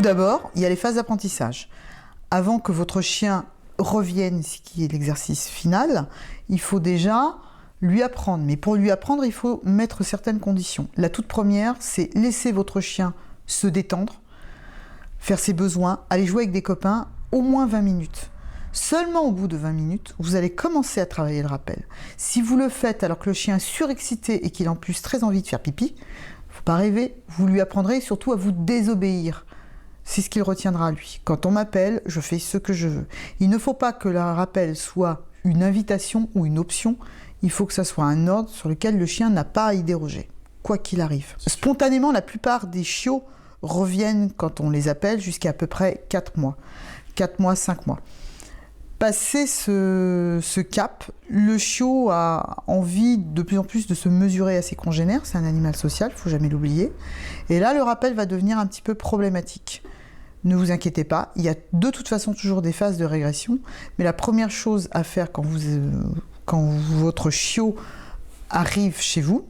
d'abord, il y a les phases d'apprentissage. Avant que votre chien revienne, ce qui est l'exercice final, il faut déjà lui apprendre. Mais pour lui apprendre, il faut mettre certaines conditions. La toute première, c'est laisser votre chien se détendre, faire ses besoins, aller jouer avec des copains au moins 20 minutes. Seulement au bout de 20 minutes, vous allez commencer à travailler le rappel. Si vous le faites alors que le chien est surexcité et qu'il a en plus très envie de faire pipi, faut pas rêver, vous lui apprendrez surtout à vous désobéir. C'est ce qu'il retiendra lui. Quand on m'appelle, je fais ce que je veux. Il ne faut pas que le rappel soit une invitation ou une option. Il faut que ça soit un ordre sur lequel le chien n'a pas à y déroger, quoi qu'il arrive. Spontanément, la plupart des chiots reviennent quand on les appelle jusqu'à peu près 4 mois. 4 mois, 5 mois. Passé ce cap, le chiot a envie de plus en plus de se mesurer à ses congénères. C'est un animal social, il ne faut jamais l'oublier. Et là, le rappel va devenir un petit peu problématique. Ne vous inquiétez pas, il y a de toute façon toujours des phases de régression. Mais la première chose à faire quand votre chiot arrive chez vous,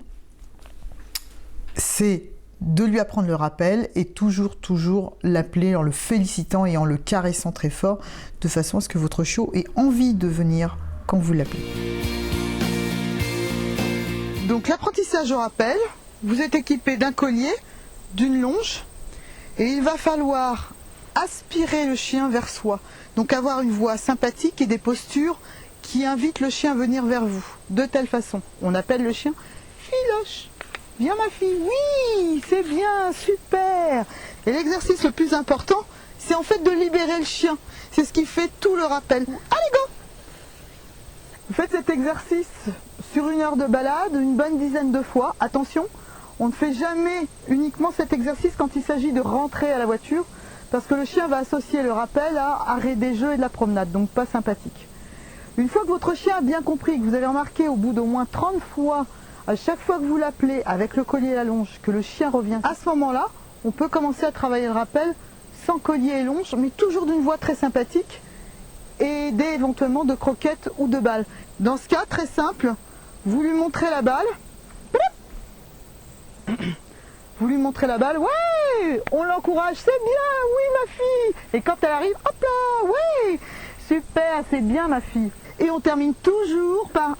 c'est de lui apprendre le rappel et toujours l'appeler en le félicitant et en le caressant très fort, de façon à ce que votre chiot ait envie de venir quand vous l'appelez. Donc l'apprentissage au rappel, vous êtes équipé d'un collier, d'une longe, et il va falloir aspirer le chien vers soi. Donc avoir une voix sympathique et des postures qui invitent le chien à venir vers vous. De telle façon, on appelle le chien « Filoche ». Viens ma fille, oui, c'est bien, super. Et l'exercice le plus important, c'est en fait de libérer le chien. C'est ce qui fait tout le rappel. Allez, go! Vous faites cet exercice sur 1 heure de balade, une bonne dizaine de fois. Attention, on ne fait jamais uniquement cet exercice quand il s'agit de rentrer à la voiture, parce que le chien va associer le rappel à arrêt des jeux et de la promenade, donc pas sympathique. Une fois que votre chien a bien compris, que vous avez remarqué au bout d'au moins 30 fois, à chaque fois que vous l'appelez avec le collier et la longe, que le chien revient, à ce moment-là, on peut commencer à travailler le rappel sans collier et longe, mais toujours d'une voix très sympathique et aidé éventuellement de croquettes ou de balles. Dans ce cas, très simple, vous lui montrez la balle, vous lui montrez la balle, ouais, on l'encourage, c'est bien, oui ma fille, et quand elle arrive, hop là, ouais, super, c'est bien ma fille. Et on termine toujours par